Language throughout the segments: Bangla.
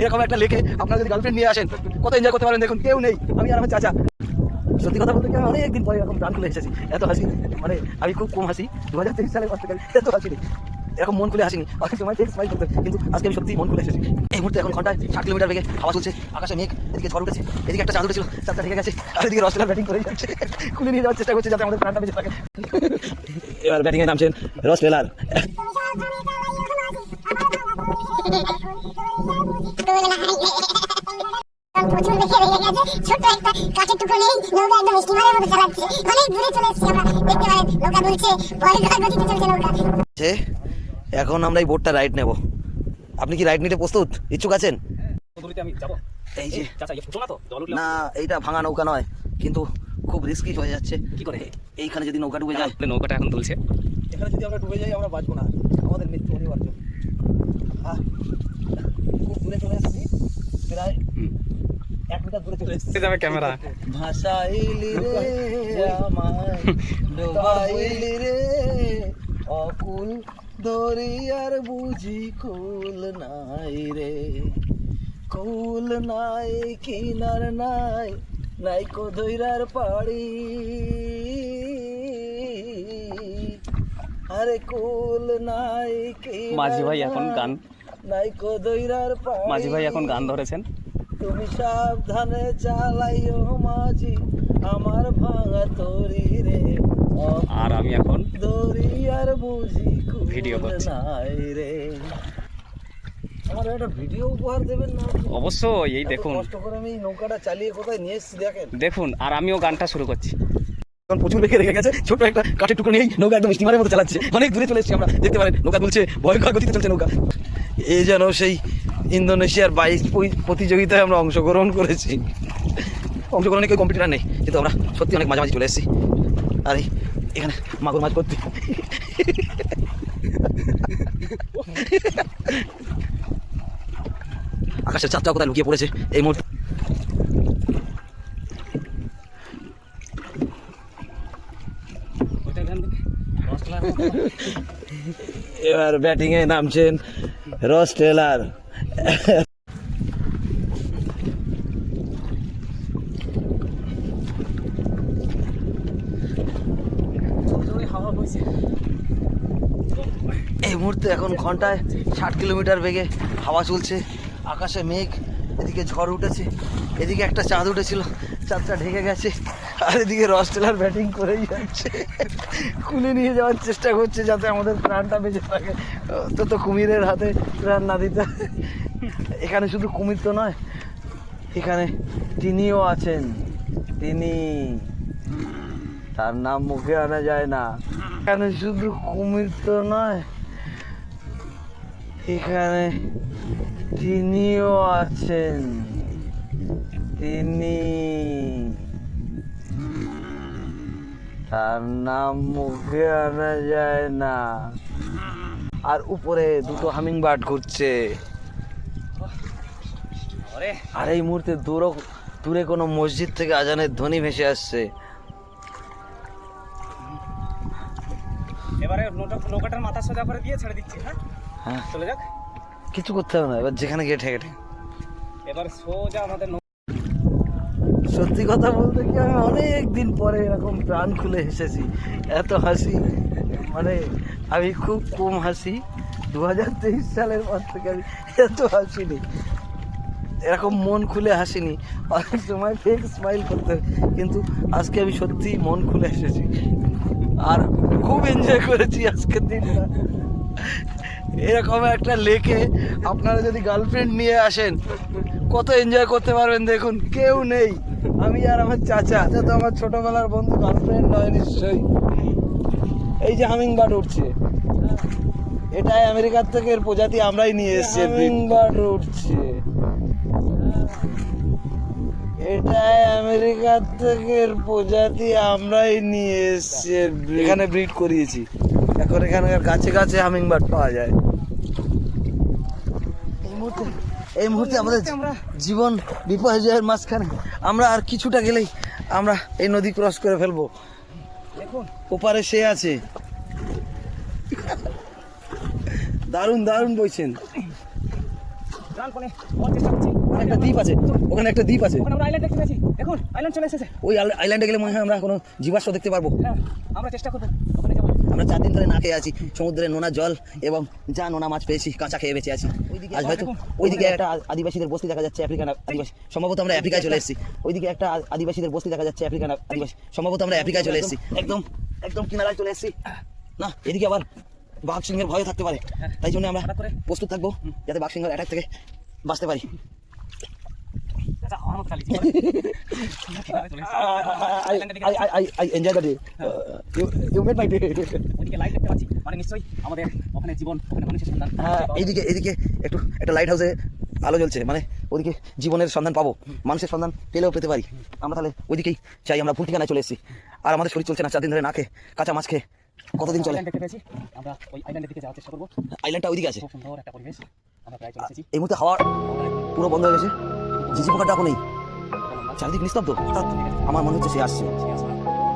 এরকম একটা লেকে আপনারা যদি গার্লফ্রেন্ড নিয়ে আসেন কত এনজয় করতে পারেন দেখুন, কেউ নেই, আমি আর আমার চাচা। সত্যি কথা বলতে কি আমি অনেকদিন পরে এরকম প্রাণ খুলে এসেছি, এত হাসি, মানে আমি খুব কম হাসি 2023 সালের পর থেকে এত হাসিনি, এরকম মন খুলে হাসিনি, অনেক সময় ফেক স্মাইল করতে, কিন্তু আজকে আমি সত্যি মন খুলে এসেছি। এই মুহূর্তে এখন ঘন্টায় 60 কিলোমিটার বেগে হাওয়া চলছে, আকাশে মেঘ, এদিকে ঝড় উঠেছে, এদিকে একটা চাঁদ উঠেছিল, চাঁদটা ঢেকে গেছে, আর এদিকে রসটেলার ব্যাটিং করে যাচ্ছে, খুলে নিয়ে যাওয়ার চেষ্টা করছে যাতে আমাদের প্রাণটা বেঁচে থাকে। এবার ব্যাটিংয়ে নামছেন রসটেলার। প্রচুর বেশি হয়ে গেছে, ছোট্ট একটা কাঠের টুকরো নেই, নৌকা একদম স্টিমারের মতো চালাচ্ছে, অনেক দূরে চলে এসেছি আমরা, দেখতে পারেন নৌকা দুলছে, ভয়ঙ্কর গতিতে চলছে নৌকা। এখন আমরা এই বোটটা রাইড নেব, আপনি কি রাইড নিতে প্রস্তুত, ইচ্ছুক আছেন? এই যে না, এইটা ভাঙা নৌকা নয়, কিন্তু খুব রিস্কি হয়ে যাচ্ছে। কি করে এইখানে যদি নৌকা ডুবে যায়? নৌকাটা এখন তুলছে, এখানে যদি আমরা ডুবে যাই আমরা বাঁচবো না, আমাদের মৃত্যু অনিবার্য। খুব দূরে চলে এসেছি, প্রায় 1 মিটার দূরে চলে এসেছি। যাবে ক্যামেরা। ভাসাইলি রে আমায়, ডোবাইলি রে অকুল দরিয়ার বুঝি কুল নাই রে, কুল নাই কিনার নাই, নাই কো দইরার পাড়ি, আরে কুল নাই কিনার মাঝি ভাই এখন গান, নাই কো দইরার পাড়ি। মাঝি ভাই এখন গান ধরেছেন। তুমি সাবধানে চালাইও মাঝি আমার ভাঙা তরি রে, আর আমি এখন দরিয়ার বুঝি ভিডিও করছি। নাই রে, আমার একটা ভিডিও উপহার দেবেন না? অবশ্যই, এই দেখুন কষ্ট করে আমি নৌকাটা চালিয়ে কোথায় নিয়ে এসেছি দেখেন। দেখুন, আর আমিও গানটা শুরু করছি। এখন প্রচুর বেগে রেখে গেছে, ছোট একটা কাঠের টুকরো নেই, নৌকা একদম স্টিমারের মতো চালাচ্ছে, অনেক দূরে চলে এসেছি আমরা, দেখতে পারেন নৌকা দুলছে, ভয়ঙ্কর গতিতে চলছে নৌকা। এই যেন সেই ইন্দোনেশিয়ার 22 প্রতিযোগিতায় আমরা অংশগ্রহণ করেছি, অংশগ্রহণে কেউ কম্পিটিটার নেই, কিন্তু আমরা সত্যি অনেক মাঝামাঝি চলে এসেছি। আর এখানে মাগুর মাছ করতে আকাশের চাঁদটা কোথায় লুকিয়ে পড়েছে এই মুহূর্তে। এবার ব্যাটিং এ নামছেন রসটেলার। এই মুহূর্তে এখন ঘন্টায় 60 কিলোমিটার বেগে হাওয়া চলছে, আকাশে মেঘ, এদিকে ঝড় উঠেছে, এদিকে একটা চাঁদ উঠেছিল, চাঁদটা ঢেকে গেছে, আর এদিকে রসটেলার ব্যাটিং করেই যাচ্ছে, খুলে নিয়ে যাওয়ার চেষ্টা করছে যাতে আমাদের প্রাণটা বেঁচে থাকে, তো কুমিরের হাতে প্রাণ না দিতে। এখানে শুধু কুমির তো নয়, এখানে তিনিও আছেন, তিনি, তার নাম মুখে আনা যায় না। এখানে শুধু কুমির তো নয়, এখানে তিনিও আছেন, তিনি, তার নাম মুখে আনা যায় না। আর উপরে দুটো হামিং বার্ড ঘুরছে, আর এই মুহূর্তে দূরে কোনো মসজিদ থেকে আজানের ধ্বনি ভেসে আসছে। এবারে নৌকাটার মাথা সোজা করে দিয়ে ছেড়ে দিচ্ছি। হ্যাঁ, চলে যাক, কিছু করতে হবে না, এবার যেখানে গিয়ে ঠেকে ঠেকে। এবার সোজা আমাদের সত্যি কথা বলতে কি আমি অনেক দিন পরে এরকম প্রাণ খুলে এসেছি, এত হাসি, মানে আমি খুব কম হাসি 2023 সালের পর থেকে আমি এত হাসিনি, এরকম মন খুলে হাসিনি, অনেক সময় ফেক স্মাইল করতে, কিন্তু আজকে আমি সত্যি মন খুলে এসেছি আর খুব এনজয় করেছি আজকের দিনটা। এরকম একটা লেকে আপনারা যদি গার্লফ্রেন্ড নিয়ে আসেন কত এনজয় করতে পারবেন দেখুন, কেউ নেই, আমি আর আমার চাচা, তো আমার ছোটবেলার বন্ধু, গার্লফ্রেন্ড নয় নিশ্চয়ই। এই যে হামিং বার্ড উঠছে, এটাই আমেরিকার থেকে এর প্রজাতি আমরাই নিয়ে এসেছি, হামিং বার্ড উঠছে, এটাই আমেরিকার থেকে এর প্রজাতি আমরাই নিয়ে এসেছি, এখানে ব্রিড করিয়েছি, এখন এখানকার গাছে গাছে হামিং বার্ড পাওয়া যায়। এই মুহূর্তে আমাদের জীবন বিপর্যয়ের মাঝখানে, আমরা আর কিছুটা গেলেই আমরা এই নদী ক্রস করে ফেলবো, ওপারে সে আছে, দারুণ দারুণ বইছেন। প্রাণপণে আমার চেষ্টা করছি। ওখানে একটা দ্বীপ আছে, ওখানে একটা দ্বীপ আছে। ওখানে আমরা আইল্যান্ড দেখতে পেয়েছি, দেখুন আইল্যান্ড চলে এসেছে। ওই আইল্যান্ডে গেলে মনে হয় আমরা কোনো জীবাশ্ম দেখতে পারবো। হ্যাঁ, আমরা চেষ্টা করবো ওখানে যাবো। আমরা 4 দিন ধরে না খেয়ে আছি, সমুদ্রের নোনা জল এবং যা নোনা মাছ পেয়েছি কাঁচা খেয়ে বেঁচে আছি। আজ হয়তো ওইদিকে একটা আদিবাসীদের বস্তি দেখা যাচ্ছে, আফ্রিকান আদিবাসী, সম্ভবত আমরা আফ্রিকায় চলে এসেছি। ওইদিকে একটা আদিবাসীদের বস্তি দেখা যাচ্ছে, আফ্রিকান আদিবাসী, সম্ভবত আমরা আফ্রিকায় চলে এসেছি। একদম একদম কিনারায় চলে এসেছি। না, এদিকে আবার বাঘ সিংহের ভয় থাকতে পারে, তাই জন্য আমরা প্রস্তুত থাকবো যাতে বাঘ সিংহের অ্যাটাক থেকে বাঁচতে পারি। আচ্ছা, আমার খালি I enjoy the day. You made my day. ওদিকে লাইট দেখতে পাচ্ছি, মানে নিশ্চয়ই আমাদের ওখানে জীবন, ওখানে মানুষের সন্ধান। এইদিকে একটু একটা লাইট হাউসে আলো জ্বলছে, মানে ওদিকে জীবনের সন্ধান পাবো, মানুষের সন্ধান পেলেও পেতে পারি। আমরা তাহলে ওইদিকেই চাই। আমরা ভুল ঠিকানায় চলে এসেছি, আর আমাদের শরীর চলছে না 4 দিন ধরে না খেয়ে, কাঁচা মাছ খেয়ে কতদিন চলে। আইল্যান্ড দেখতে পেয়েছি, আমরা ওই আইল্যান্ডের দিকে যাওয়ার চেষ্টা করবো। আইল্যান্ডটা ওইদিকে আছে। খুব সুন্দর একটা পরিবেশ, আমরা প্রায় চলে এসেছি। এই মুহূর্তে হাওয়া পুরো বন্ধ হয়ে গেছে, ঝিঝি পোকার ডাকও নেই, চারিদিক নিস্তব্ধ। হঠাৎ আমার মনে হচ্ছে সে আসছে,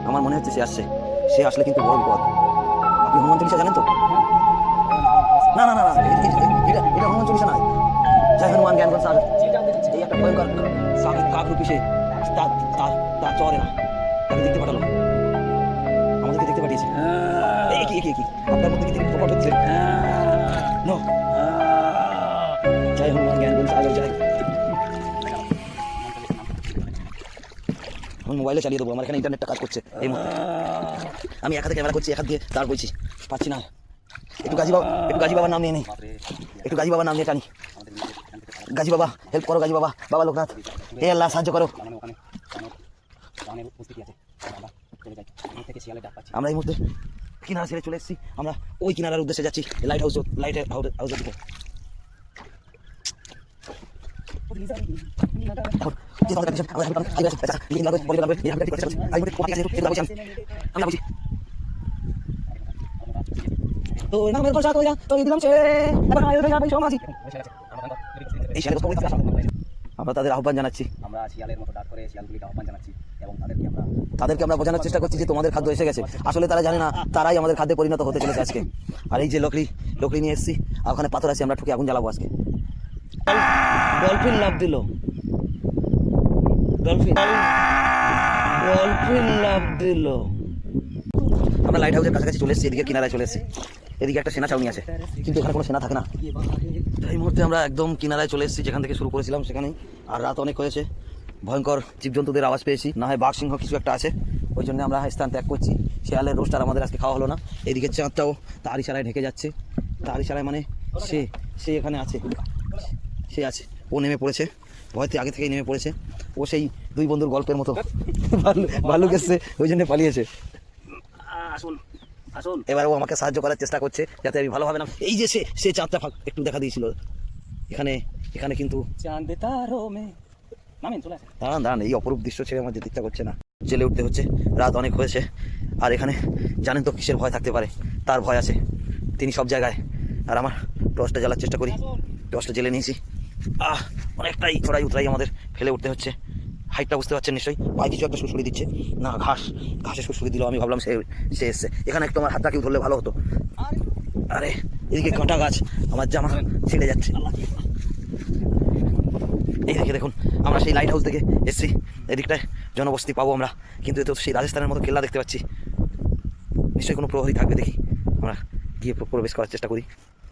আমার মনে হচ্ছে সে আসছে। সে আসলে কিন্তু বড় বিপদ। আপনি হনুমান চল্লিশা জানেন তো? না না না না, এটা হনুমান চল্লিশা নয়। জয় হনুমান জ্ঞানগণ সাগর, এই একটা ভয়ঙ্কর কাকরূপী সে, তার চরে না, তাকে দেখতে পাঠালো, আমাদেরকে দেখতে পাঠিয়েছে। কি আপনার মধ্যে কি তিনি প্রকট হচ্ছে? নো, জয় হনুমান জ্ঞানগণ সাগর জয়। আমি মোবাইলে চালিয়ে দেবো, আমার এখানে ইন্টারনেটটা কাজ করছে এই মুহূর্তে। আমি এক হাতে ক্যামেরা করছি, এক হাত দিয়ে তার বলছি, পাচ্ছি না। একটু গাজী বাবার নাম নিয়ে নেই, একটু গাজী বাবার নাম নিয়ে টানি। গাজী বাবা হেল্প করো, গাজী বাবা, বাবা লোকনাথ, হে আল্লাহ সাহায্য করো। আমরা এই মুহূর্তে কিনারা ছেড়ে চলে এসেছি, আমরা ওই কিনারার উদ্দেশ্যে যাচ্ছি, লাইট হাউসের দিকে। আমরা তাদের আহ্বান জানাচ্ছি, আমরা শিয়ালের মতো ডাক করে শিয়ালগুলিকে আহ্বান জানাচ্ছি এবং তাদেরকে আমরা বোঝানোর চেষ্টা করছি যে তোমাদের খাদ্য এসে গেছে। আসলে তারা জানে না, তারাই আমাদের খাদ্যে পরিণত হতে চলেছে আজকে। আর এই যে লকড়ি নিয়ে এসেছি, আর ওখানে পাথর আছে, আমরা ঠুকে আগুন জ্বালাবো আজকে। ডলফিন লাভ দিল, ডলফিন লাভ দিল। আমরা লাইট হাউসের কাছাকাছি চলে এসেছি, এদিকে কিনারায় চলে এসেছি। এদিকে একটা সেনা ছাউনি আছে, কিন্তু এখানে কোনো সেনা থাকে না। এই মুহূর্তে আমরা একদম কিনারায় চলে এসেছি, যেখান থেকে শুরু করেছিলাম সেখানেই। আর রাত অনেক হয়েছে, ভয়ঙ্কর জীবজন্তুদের আওয়াজ পেয়েছি, না হয় বাঘ সিংহ কিছু একটা আছে, ওই জন্য আমরা স্থান ত্যাগ করছি। শিয়ালের রোস্টার আমাদের আজকে খাওয়া হলো না। এদিকে চাঁদটাও তার ইশারায় ঢেকে যাচ্ছে, তার ইশারায় মানে সে এখানে আছে, সে আছে, ও নেমে পড়েছে, ভয়তে আগে থেকেই নেমে পড়েছে। ও সেই 2 বন্ধুর গল্পের মতো ভাল্লুক এসছে, ওই জন্য পালিয়েছে। আসুন। এবার ও আমাকে সাহায্য করার চেষ্টা করছে যাতে আমি ভালোভাবে নাম। এই যে সে চাঁদটা একটু দেখা দিয়েছিল এখানে কিন্তু চাঁদ তারো মে নামেন চলে আসে। দাঁড়ান, এই অপরূপ দৃশ্য ছেড়ে আমার যেতে ইচ্ছা করছে না। জেলে উঠতে হচ্ছে, রাত অনেক হয়েছে। আর এখানে জানেন তো কিসের ভয় থাকতে পারে, তার ভয় আছে, তিনি সব জায়গায়। আর আমার টর্চটা জ্বালার চেষ্টা করি, টর্চটা জেলে নিয়েছি। অনেকটাই চড়াই উতরাই আমাদের ফেলে উঠতে হচ্ছে। হাইটটা বুঝতে পারছেন নিশ্চয়ই, পায়ে কিছু একটা সুড়সুড়ি দিচ্ছে, না ঘাসে সুড়সুড়ি দিল। আমি ভাবলাম সে এসছে, এখানে একটু আমার হাতটা কেউ ধরলে ভালো হতো। আরে এদিকে কাঁটা গাছ, আমার জামা ছিঁড়ে যাচ্ছে। এই দেখুন, আমরা সেই লাইট হাউস থেকে এসেছি, এদিকটায় জনবসতি পাবো আমরা, কিন্তু এতে সেই রাজস্থানের মতো কেল্লা দেখতে পাচ্ছি। নিশ্চয়ই কোনো প্রহরী থাকবে, দেখি আমরা গিয়ে প্রবেশ করার চেষ্টা করি।